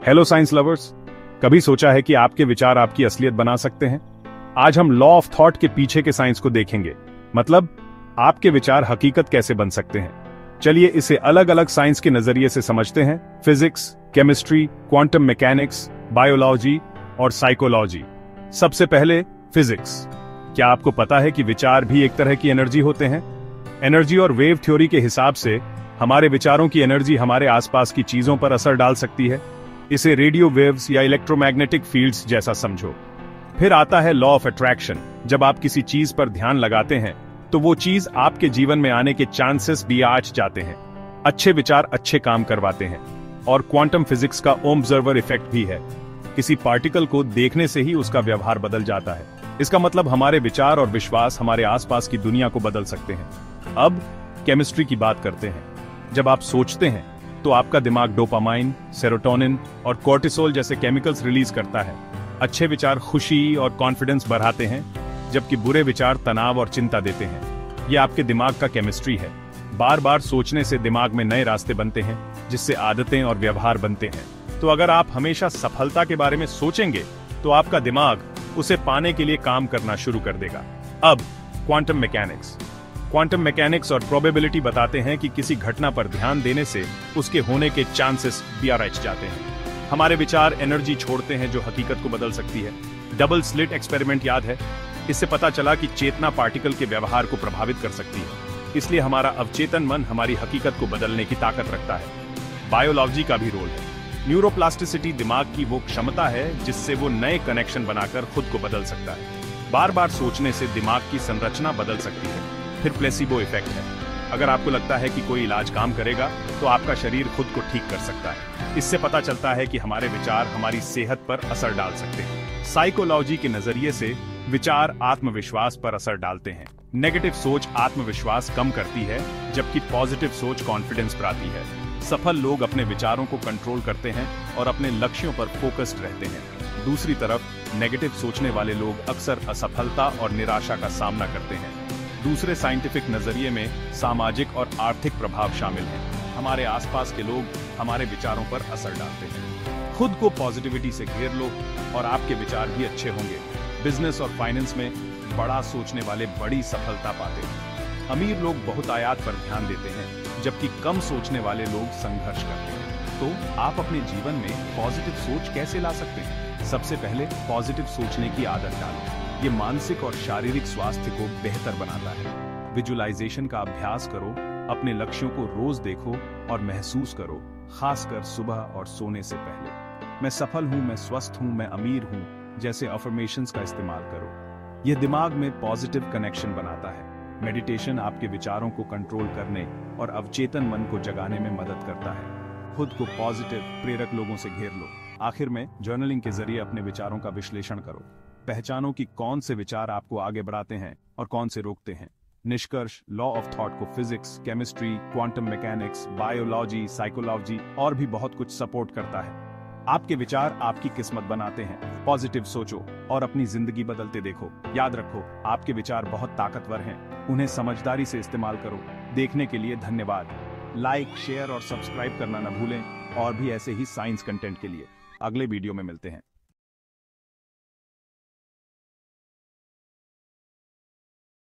Hello science lovers, कभी सोचा है कि आपके विचार आपकी असलियत बना सकते हैं? आज हम लॉ ऑफ थॉट के पीछे के साइंस को देखेंगे। मतलब आपके विचार हकीकत कैसे बन सकते हैं। चलिए इसे अलग अलग साइंस के नजरिए से समझते हैं। Physics, chemistry, quantum mechanics, biology और साइकोलॉजी। सबसे पहले फिजिक्स। क्या आपको पता है कि विचार भी एक तरह की एनर्जी होते हैं? एनर्जी और वेव थ्योरी के हिसाब से हमारे विचारों की एनर्जी हमारे आसपास की चीजों पर असर डाल सकती है। इसे रेडियो वेव्स या इलेक्ट्रोमैग्नेटिक फील्ड्स जैसा समझो। फिर आता है लॉ ऑफ अट्रैक्शन। जब आप किसी चीज पर ध्यान लगाते हैं तो वो चीज आपके जीवन में आने के चांसेस भी आज जाते हैं। अच्छे विचार अच्छे काम करवाते हैं। और क्वांटम फिजिक्स का ऑब्जर्वर इफेक्ट भी है। किसी पार्टिकल को देखने से ही उसका व्यवहार बदल जाता है। इसका मतलब हमारे विचार और विश्वास हमारे आसपास की दुनिया को बदल सकते हैं। अब केमिस्ट्री की बात करते हैं। जब आप सोचते हैं तो आपका दिमाग डोपामाइन, सेरोटोनिन और कोर्टिसोल जैसे केमिकल्स रिलीज करता है। अच्छे विचार खुशी और कॉन्फिडेंस बढ़ाते हैं, जबकि बुरे विचार तनाव और चिंता देते हैं। यह आपके दिमाग का केमिस्ट्री है। बार बार सोचने से दिमाग में नए रास्ते बनते हैं, जिससे आदतें और व्यवहार बनते हैं। तो अगर आप हमेशा सफलता के बारे में सोचेंगे तो आपका दिमाग उसे पाने के लिए काम करना शुरू कर देगा। अब क्वांटम मैकेनिक्स। क्वांटम मैकेनिक्स और प्रोबेबिलिटी बताते हैं कि किसी घटना पर ध्यान देने से उसके होने के चांसेस बढ़ जाते हैं। हमारे विचार एनर्जी छोड़ते हैं जो हकीकत को बदल सकती है। डबल स्लिट एक्सपेरिमेंट याद है? इससे पता चला कि चेतना पार्टिकल के व्यवहार को प्रभावित कर सकती है। इसलिए हमारा अवचेतन मन हमारी हकीकत को बदलने की ताकत रखता है। बायोलॉजी का भी रोल है। न्यूरोप्लास्टिसिटी दिमाग की वो क्षमता है जिससे वो नए कनेक्शन बनाकर खुद को बदल सकता है। बार बार सोचने से दिमाग की संरचना बदल सकती है। फिर प्लेसिबो इफेक्ट है। अगर आपको लगता है कि कोई इलाज काम करेगा तो आपका शरीर खुद को ठीक कर सकता है। इससे पता चलता है कि हमारे विचार हमारी सेहत पर असर डाल सकते हैं। साइकोलॉजी के नजरिए से विचार आत्मविश्वास पर असर डालते हैं। नेगेटिव सोच आत्मविश्वास कम करती है, जबकि पॉजिटिव सोच कॉन्फिडेंस बढ़ाती है। सफल लोग अपने विचारों को कंट्रोल करते हैं और अपने लक्ष्यों पर फोकस्ड रहते हैं। दूसरी तरफ नेगेटिव सोचने वाले लोग अक्सर असफलता और निराशा का सामना करते हैं। दूसरे साइंटिफिक नजरिए में सामाजिक और आर्थिक प्रभाव शामिल हैं। हमारे आसपास के लोग हमारे विचारों पर असर डालते हैं। खुद को पॉजिटिविटी से घेर लो और आपके विचार भी अच्छे होंगे। बिजनेस और फाइनेंस में बड़ा सोचने वाले बड़ी सफलता पाते हैं। अमीर लोग बहुत आयात पर ध्यान देते हैं, जबकि कम सोचने वाले लोग संघर्ष करते हैं। तो आप अपने जीवन में पॉजिटिव सोच कैसे ला सकते हैं? सबसे पहले पॉजिटिव सोचने की आदत डालो। ये मानसिक और शारीरिक स्वास्थ्य को बेहतर बनाता है। विजुअलाइजेशन का अभ्यास करो, अपने लक्ष्यों को रोज देखो और महसूस करो, खासकर सुबह और सोने से पहले। मैं सफल हूं, मैं स्वस्थ हूं, मैं अमीर हूं जैसे अफर्मेशंस का इस्तेमाल करो। यह दिमाग में पॉजिटिव कनेक्शन बनाता है। मेडिटेशन आपके विचारों को कंट्रोल करने और अवचेतन मन को जगाने में मदद करता है। खुद को पॉजिटिव प्रेरक लोगों से घेर लो। आखिर में जर्नलिंग के जरिए अपने विचारों का विश्लेषण करो। पहचानो कि कौन से विचार आपको आगे बढ़ाते हैं और कौन से रोकते हैं। निष्कर्ष, लॉ ऑफ थॉट को physics, chemistry, quantum mechanics, biology, psychology और भी बहुत कुछ सपोर्ट करता है। आपके विचार आपकी किस्मत बनाते हैं। पॉजिटिव सोचो और अपनी जिंदगी बदलते देखो। याद रखो, आपके विचार बहुत ताकतवर हैं। उन्हें समझदारी से इस्तेमाल करो। देखने के लिए धन्यवाद। लाइक, शेयर और सब्सक्राइब करना न भूलें। और भी ऐसे ही साइंस कंटेंट के लिए अगले वीडियो में मिलते हैं।